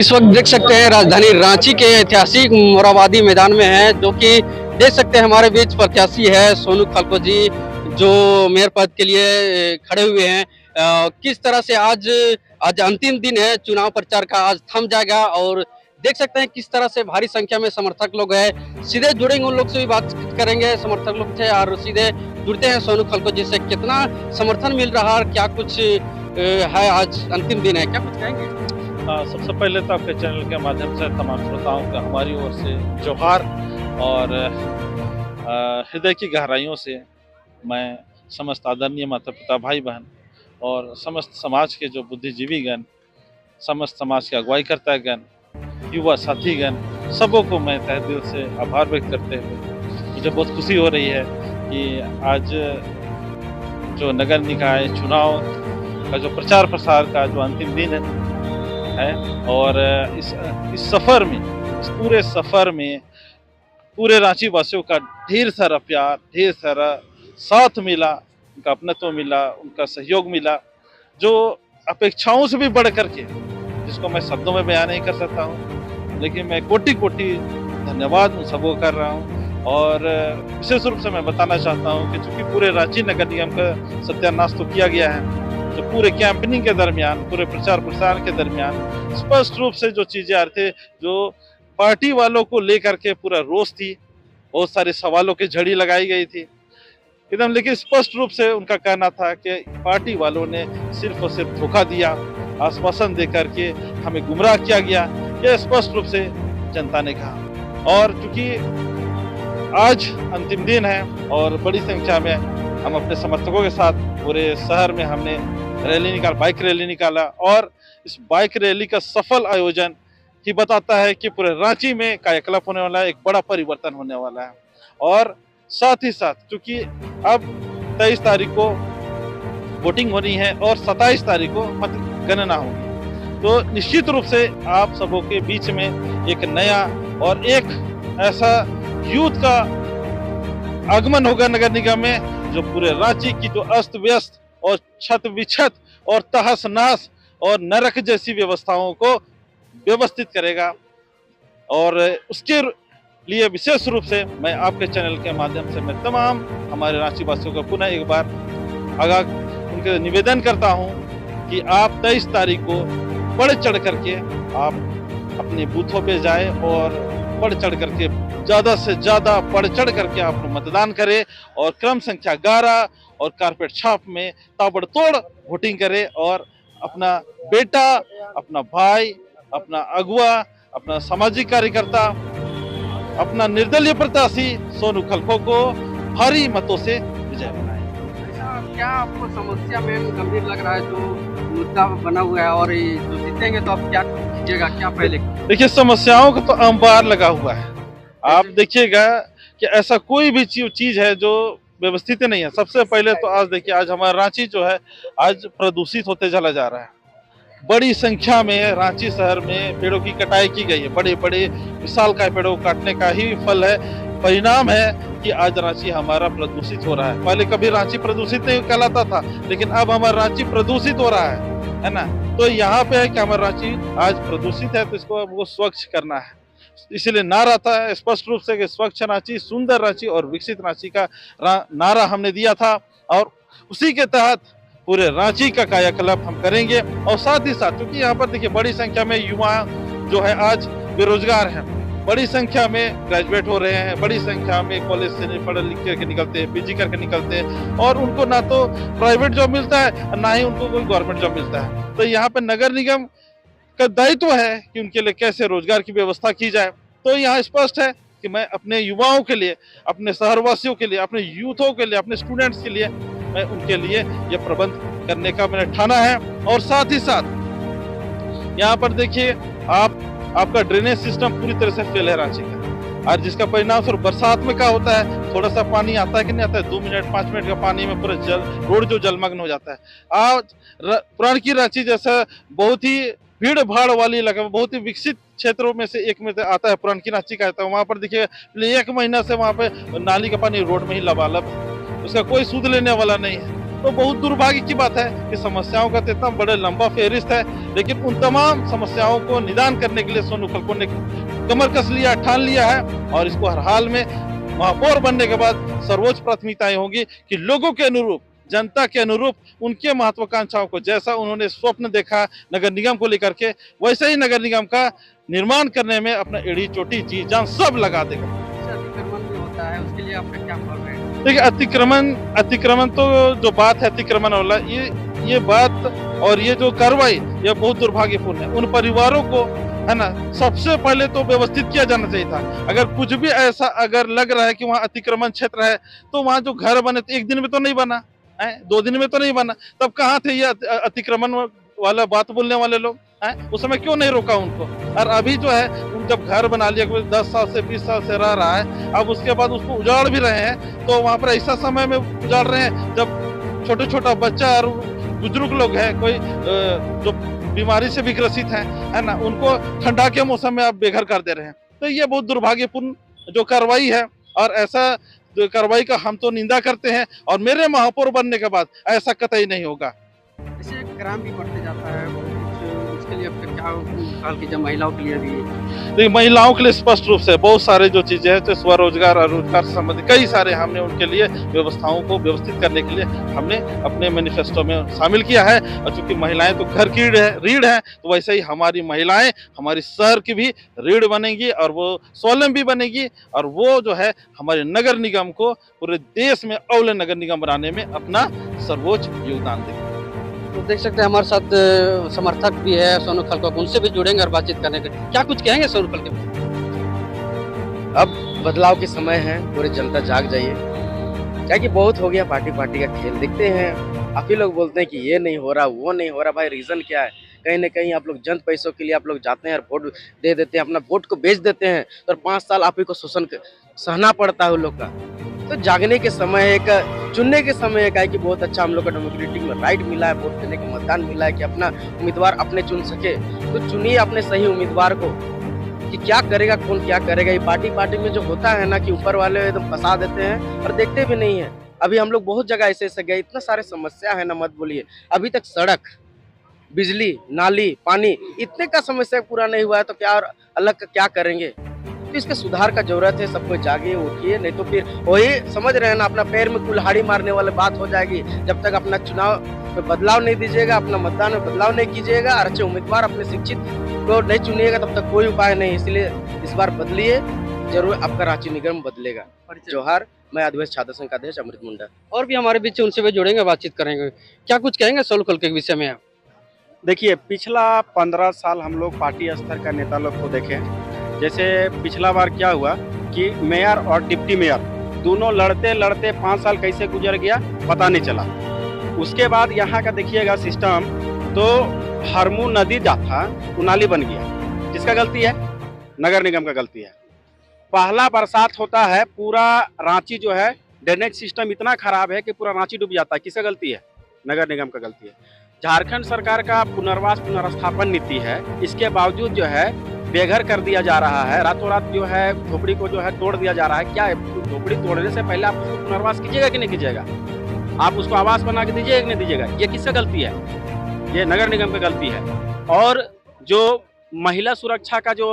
इस वक्त देख सकते हैं राजधानी रांची के ऐतिहासिक मोरहाबादी मैदान में है, जो कि देख सकते हैं हमारे बीच प्रत्याशी है सोनू खलको जी, जो मेयर पद के लिए खड़े हुए हैं। किस तरह से आज आज अंतिम दिन है चुनाव प्रचार का, आज थम जाएगा और देख सकते हैं किस तरह से भारी संख्या में समर्थक लोग हैं। सीधे जुड़ेंगे, उन लोग से भी बात करेंगे समर्थक लोग से, और सीधे जुड़ते हैं सोनू खलको जी से। कितना समर्थन मिल रहा है, क्या कुछ है, आज अंतिम दिन है, क्या कुछ कहेंगे? सबसे पहले तो आपके चैनल के माध्यम से तमाम श्रोताओं का हमारी ओर से जोहार और हृदय की गहराइयों से मैं समस्त आदरणीय माता पिता भाई बहन और समस्त समाज के जो बुद्धिजीवी गण, समस्त समाज के अगुवाई करता गण, युवा साथीगण, सबों को मैं तहे दिल से आभार व्यक्त करते हुए मुझे बहुत खुशी हो रही है कि आज जो नगर निकाय चुनाव का जो प्रचार प्रसार का जो अंतिम दिन है और इस सफ़र में, इस पूरे सफ़र में पूरे रांची वासियों का ढेर सारा प्यार, ढेर सारा साथ मिला, उनका अपनत्व मिला, उनका सहयोग मिला, जो अपेक्षाओं से भी बढ़ कर के, जिसको मैं शब्दों में बयान नहीं कर सकता हूँ, लेकिन मैं कोटि-कोटि धन्यवाद उन सबको कर रहा हूँ। और विशेष रूप से मैं बताना चाहता हूँ कि चूँकि पूरे रांची नगर निगम का सत्यानाश तो किया गया है, तो पूरे कैंपेनिंग के दरमियान, पूरे प्रचार प्रसार के दरमियान स्पष्ट रूप से जो चीजें आ रही थी, जो पार्टी वालों को लेकर के पूरा रोष थी, बहुत सारे सवालों की झड़ी लगाई गई थी एकदम, लेकिन स्पष्ट रूप से उनका कहना था कि पार्टी वालों ने सिर्फ और सिर्फ धोखा दिया, आश्वासन दे करके हमें गुमराह किया गया, यह स्पष्ट रूप से जनता ने कहा। और चूंकि आज अंतिम दिन है और बड़ी संख्या में हम अपने समर्थकों के साथ पूरे शहर में हमने बाइक रैली निकाला, और इस बाइक रैली का सफल आयोजन ही बताता है कि पूरे रांची में कायाकल्प होने वाला है, एक बड़ा परिवर्तन होने वाला है। और साथ ही साथ चूंकि अब 23 तारीख को वोटिंग होनी है और 27 तारीख को मतगणना होगी, तो निश्चित रूप से आप सबों के बीच में एक नया और एक ऐसा यूथ का आगमन होगा नगर निगम में, जो पूरे रांची की जो अस्त व्यस्त और छत विछत और तहस नहस और नरक जैसी व्यवस्थाओं को व्यवस्थित करेगा। और उसके लिए विशेष रूप से मैं आपके चैनल के माध्यम से मैं तमाम हमारे रांची वासियों को पुनः एक बार उनके निवेदन करता हूं कि आप 23 तारीख को बढ़ चढ़ करके आप अपने बूथों पे जाए और बढ़ चढ़ करके ज्यादा से ज्यादा बढ़ चढ़ करके आप मतदान करें और क्रम संख्या 11 और कारपेट छाप में ताबड़तोड़ वोटिंग करें और अपना बेटा, अपना भाई, अपना अगुआ, अपना सामाजिक कार्यकर्ता, अपना निर्दलीय प्रत्याशी सोनू खलको को भारी मतों से विजय बनाए। ऐसा क्या आपको समस्या में गंभीर लग रहा है जो मुद्दा बना हुआ है, और जो जीतेंगे तो आप क्या कीजिएगा, क्या पहले? देखिए, समस्याओं का तो अंबार लगा हुआ है। आप देखिएगा कि ऐसा कोई भी चीज है जो व्यवस्थित नहीं है। सबसे पहले तो आज देखिए, आज हमारा रांची जो है आज प्रदूषित होते चला जा रहा है। बड़ी संख्या में रांची शहर में पेड़ों की कटाई की गई है, बड़े बड़े विशालकाय पेड़ों को काटने का ही फल है, परिणाम है कि आज रांची हमारा प्रदूषित हो रहा है। पहले कभी रांची प्रदूषित नहीं कहलाता था, लेकिन अब हमारा रांची प्रदूषित हो रहा है ना। तो यहाँ पे है कि हमारा रांची आज प्रदूषित है, तो इसको हमको स्वच्छ करना है। इसलिए नारा था स्पष्ट रूप से कि स्वच्छ रांची, सुंदर रांची और विकसित रांची का नारा हमने दिया था, और उसी के तहत पूरे रांची का कायाकल्प हम करेंगे। और साथ ही साथ क्योंकि यहाँ पर देखिए बड़ी संख्या में युवा जो है आज बेरोजगार हैं, बड़ी संख्या में ग्रेजुएट हो रहे हैं, बड़ी संख्या में कॉलेज से पढ़ लिख करके निकलते हैं, पीजी करके निकलते हैं, और उनको ना तो प्राइवेट जॉब मिलता है ना ही उनको कोई गवर्नमेंट जॉब मिलता है। तो यहाँ पे नगर निगम का दायित्व है कि उनके लिए कैसे रोजगार की व्यवस्था की जाए। तो यहाँ स्पष्ट है कि मैं अपने युवाओं के लिए, अपने शहरवासियों के लिए, अपने यूथों के लिए, अपने स्टूडेंट्स के लिए मैं उनके लिए ये प्रबंध करने का मैंने ठाना है। और साथ ही साथ यहाँ पर देखिए, आपका ड्रेनेज सिस्टम पूरी तरह से फेल है रांची का, और जिसका परिणाम स्वरूप बरसात में क्या होता है, थोड़ा सा पानी आता है कि नहीं आता है, 2 मिनट 5 मिनट का पानी में पूरा रोड जो जलमग्न हो जाता है। आज पुरानी की रांची जैसा बहुत ही भीड़ भाड़ वाली इलाका में, बहुत ही विकसित क्षेत्रों में से एक में आता है पुरानी रांची का, आता है। वहाँ पर देखिए 1 महीना से वहाँ पे नाली का पानी रोड में ही लबालब, उसका कोई सूद लेने वाला नहीं है। तो बहुत दुर्भाग्य की बात है कि समस्याओं का तो इतना बड़ा लंबा फेहरिस्त है, लेकिन उन तमाम समस्याओं को निदान करने के लिए सोनू खलको ने कमर कस लिया, ठान लिया है और इसको हर हाल में महापौर बनने के बाद सर्वोच्च प्राथमिकताएं होंगी कि लोगों के अनुरूप, जनता के अनुरूप उनके महत्वाकांक्षाओं को, जैसा उन्होंने स्वप्न देखा नगर निगम को लेकर के, वैसे ही नगर निगम का निर्माण करने में अपना एड़ी चोटी जी जान सब लगा देगा। अतिक्रमण भी होता है, उसके लिए आपका क्या बोल रहे हैं? देखिए, अतिक्रमण तो जो बात है अतिक्रमण वाला, ये बात और ये जो कार्रवाई ये बहुत दुर्भाग्यपूर्ण है। उन परिवारों को, है ना, सबसे पहले तो व्यवस्थित किया जाना चाहिए था। अगर कुछ भी ऐसा अगर लग रहा है कि वहाँ अतिक्रमण क्षेत्र है, तो वहाँ जो घर बने तो एक दिन में तो नहीं बना है, 2 दिन में तो नहीं बना, तब कहाँ थे ये अतिक्रमण वाला बात बोलने वाले लोग हैं? उस समय क्यों नहीं रोका उनको? और अभी जो है, जब घर बना लिया, कोई 10 साल से 20 साल से रह रहा है, अब उसके बाद उसको उजाड़ भी रहे हैं, तो वहाँ पर ऐसा समय में उजाड़ रहे हैं जब छोटा बच्चा और बुजुर्ग लोग हैं, कोई जो बीमारी से भी ग्रसित है ना, उनको ठंडा के मौसम में आप बेघर कर दे रहे हैं। तो ये बहुत दुर्भाग्यपूर्ण जो कार्रवाई है, और ऐसा कार्रवाई का हम तो निंदा करते हैं, और मेरे महापौर बनने के बाद ऐसा कतई नहीं होगा। जैसे क्राइम भी बढ़ते जाता है, उसके लिए आपका क्या ख्याल कीजिए, महिलाओं के लिए भी? देखिए, महिलाओं के लिए स्पष्ट रूप से बहुत सारे जो चीजें हैं, तो स्वरोजगार और रोजगार से संबंधित कई सारे हमने उनके लिए व्यवस्थाओं को व्यवस्थित करने के लिए हमने अपने मैनिफेस्टो में शामिल किया है। और चूंकि महिलाएं तो घर की रीढ़ है, तो वैसे ही हमारी महिलाएं हमारी शहर की भी रीढ़ बनेंगी, और वो स्वावलंबी बनेगी, और वो जो है हमारे नगर निगम को पूरे देश में अव्वल नगर निगम बनाने में अपना सर्वोच्च योगदान देगी। तो देख सकते हैं हमारे साथ समर्थक भी है सोनू खलको, उनसे भी जुड़ेंगे और बातचीत करने के। क्या कुछ कहेंगे सोनू खलको? अब बदलाव के समय है, पूरी जनता जाग जाइए। क्या कि बहुत हो गया पार्टी का खेल। देखते हैं आप ही लोग बोलते हैं कि ये नहीं हो रहा, वो नहीं हो रहा। भाई रीज़न क्या है? कहीं ना कहीं आप लोग जन पैसों के लिए आप लोग जाते हैं और वोट दे देते हैं, अपना वोट को बेच देते हैं, और 5 साल आप ही को शोषण सहना पड़ता है उन लोग का। तो जागने के समय है, एक चुनने के समय है कि बहुत अच्छा हम लोग का डेमोक्रेटिक में राइट मिला है, वोट देने का मतदान मिला है कि अपना उम्मीदवार अपने चुन सके। तो चुनिए अपने सही उम्मीदवार को, कि क्या करेगा, कौन क्या करेगा। ये पार्टी में जो होता है ना, कि ऊपर वाले एकदम फंसा देते हैं और देखते भी नहीं है। अभी हम लोग बहुत जगह ऐसे गए, इतना सारे समस्या है ना, मत बोलिए। अभी तक सड़क, बिजली, नाली, पानी, इतने का समस्या पूरा नहीं हुआ है, तो क्या और अलग का क्या करेंगे? तो इसके सुधार का जरूरत है। सबको जागिए, उठिए, नहीं तो फिर वही समझ रहे हैं ना, अपना पैर में कुल्हाड़ी मारने वाली बात हो जाएगी। जब तक अपना चुनाव में बदलाव नहीं दीजिएगा, अपना मतदान में बदलाव नहीं कीजिएगा, और अच्छे उम्मीदवार अपने शिक्षित को नहीं चुनिएगा, तब तक कोई उपाय नहीं। इसलिए इस बार बदलिए, जरूर आपका रांची निगम बदलेगा। जोहार, मैं आदिवासी छात्र संघ का अध्यक्ष अमृत मुंडा। और भी हमारे बीच उनसे भी जुड़ेंगे, बातचीत करेंगे। क्या कुछ कहेंगे सोनू खलको के विषय में आप? देखिए, पिछला 15 साल हम लोग पार्टी स्तर का नेता लोग को देखे। जैसे पिछला बार क्या हुआ कि मेयर और डिप्टी मेयर दोनों लड़ते 5 साल कैसे गुजर गया पता नहीं चला। उसके बाद यहाँ का देखिएगा सिस्टम, तो हरमू नदी जाता उनाली बन गया। किसका गलती है? नगर निगम का गलती है। पहला बरसात होता है, पूरा रांची जो है ड्रेनेज सिस्टम इतना खराब है कि पूरा रांची डूब जाता है। किसका गलती है? नगर निगम का गलती है। झारखंड सरकार का पुनर्स्थापन नीति है, इसके बावजूद जो है बेघर कर दिया जा रहा है। रातों रात जो है झोपड़ी को जो है तोड़ दिया जा रहा है। क्या है? झोपड़ी तोड़ने से पहले आप उसको पुनर्वास कीजिएगा कि नहीं कीजिएगा? आप उसको आवास बना के दीजिएगा कि नहीं दीजिएगा? ये किससे गलती है? ये नगर निगम की गलती है। और जो महिला सुरक्षा का जो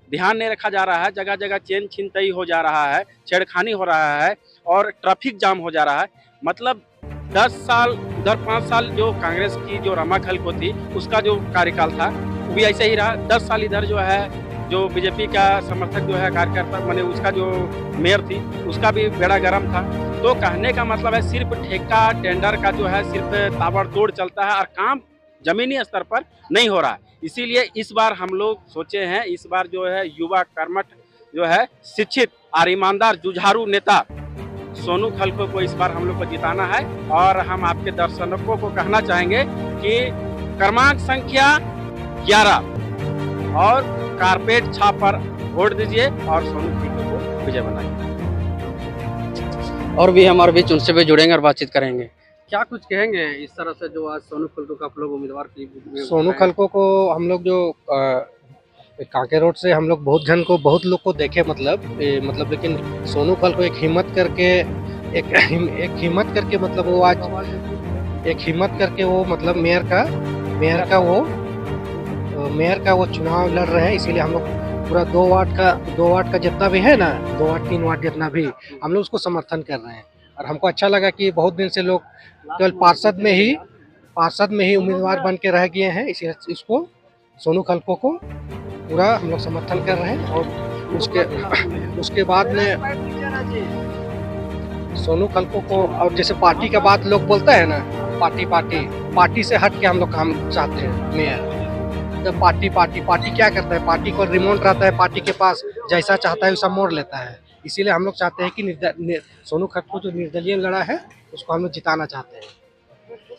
ध्यान नहीं रखा जा रहा है, जगह जगह चेन छिनतई हो जा रहा है, छेड़खानी हो रहा है, और ट्रैफिक जाम हो जा रहा है। मतलब 10 साल उधर 5 साल जो कांग्रेस की जो रमा खलको थी, उसका जो कार्यकाल था वो भी ऐसे ही रहा। 10 साल इधर जो है जो बीजेपी का समर्थक जो है कार्यकर्ता मैंने उसका जो मेयर थी, उसका भी बेड़ा गर्म था। तो कहने का मतलब है सिर्फ ठेका टेंडर का जो है सिर्फ ताबड़तोड़ चलता है, और काम जमीनी स्तर पर नहीं हो रहा है। इसीलिए इस बार हम लोग सोचे हैं, इस बार जो है युवा कर्मठ जो है शिक्षित और ईमानदार जुझारू नेता सोनू खलको को इस बार हम लोग को जिताना है। और हम आपके दर्शकों को कहना चाहेंगे कि क्रमांक संख्या 11 और कारपेट छाप पर वोट दीजिए और सोनू खलको को विजय बनाइए। और भी हमारे बीच उनसे भी जुड़ेंगे और बातचीत करेंगे। क्या कुछ कहेंगे इस तरह से जो आज सोनू खलको का आप लोग उम्मीदवार की? सोनू खलको को हम लोग जो कांके रोड से हम लोग बहुत लोग को देखे, मतलब लेकिन सोनू खलको एक हिम्मत करके मतलब वो आज एक हिम्मत करके वो मतलब मेयर का वो चुनाव लड़ रहे हैं। इसीलिए हम लोग पूरा 2 वार्ड का जितना भी है ना, 2 वार्ड 3 वार्ड जितना भी, हम लोग उसको समर्थन कर रहे हैं। और हमको अच्छा लगा कि बहुत दिन से लोग केवल पार्षद में ही उम्मीदवार बन के रह गए हैं। इसी इसको सोनू खलको को पूरा हम लोग समर्थन कर रहे हैं। और उसके बाद में सोनू खलको को, और जैसे पार्टी का बात लोग बोलता है ना, पार्टी से हट के हम लोग काम चाहते हैं मेयर। जब पार्टी क्या करता है, पार्टी को रिमोट रहता है, पार्टी के पास जैसा चाहता है वैसा मोड़ लेता है। इसीलिए हम लोग चाहते हैं कि सोनू खलको जो निर्दलीय लड़ा है उसको हम लोग जिताना चाहते हैं।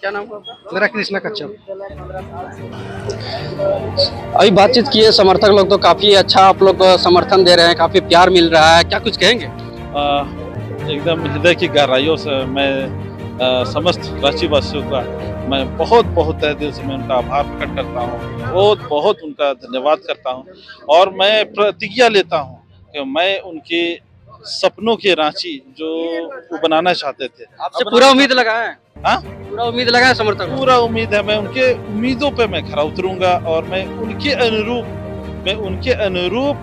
क्या नाम है आपका? मेरा कृष्णा कच्छप। अभी बातचीत किए, समर्थक लोग तो काफी अच्छा आप लोग को समर्थन दे रहे हैं, काफी प्यार मिल रहा है, क्या कुछ कहेंगे? एकदम हृदय की गहराइयों से मैं समस्त रांची वासियों का मैं बहुत तहे दिल से मैं उनका आभार प्रकट करता हूँ, बहुत उनका धन्यवाद करता हूँ। और मैं प्रतिज्ञा लेता हूँ कि मैं उनके सपनों के रांची जो वो बनाना चाहते थे, आपसे पूरा उम्मीद लगा है? हाँ, पूरा उम्मीद लगा है समर्थक? पूरा उम्मीद है। मैं उनके उम्मीदों पे मैं खरा उतरूंगा और मैं उनके अनुरूप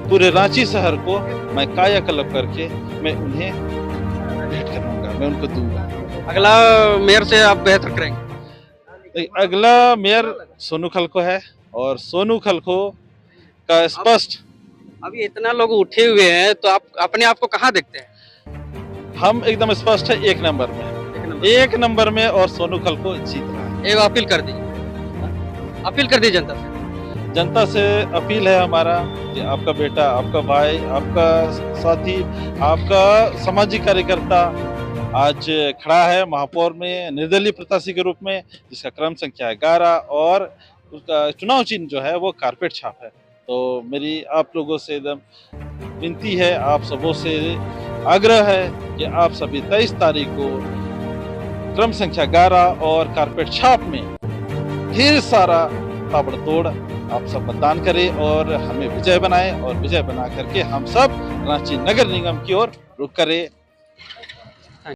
पूरे रांची शहर को मैं कायाकल्प करके मैं उन्हें भेंट करूंगा, मैं उनको दूंगा। अगला मेयर से आप बेहतर करेंगे? अगला मेयर सोनू खलको है और सोनू खलको का स्पष्ट, अभी इतना लोग उठे हुए हैं तो आप अपने आप को कहाँ देखते हैं? हम एकदम स्पष्ट है, एक नंबर में और सोनू खलको जीत रहा है। एक अपील कर दी जनता से अपील है हमारा कि आपका बेटा, आपका भाई, आपका साथी, आपका सामाजिक कार्यकर्ता आज खड़ा है महापौर में निर्दलीय प्रत्याशी के रूप में, जिसका क्रम संख्या 11 और उसका चुनाव चिन्ह जो है वो कारपेट छाप है। तो मेरी आप लोगों से एकदम विनती है, आप सबों से आग्रह है कि आप सभी 23 तारीख को क्रम संख्या 11 और कारपेट छाप में ढेर सारा ताबड़तोड़ आप सब मतदान करें और हमें विजय बनाएं और विजय बना करके हम सब रांची नगर निगम की ओर रुख करें।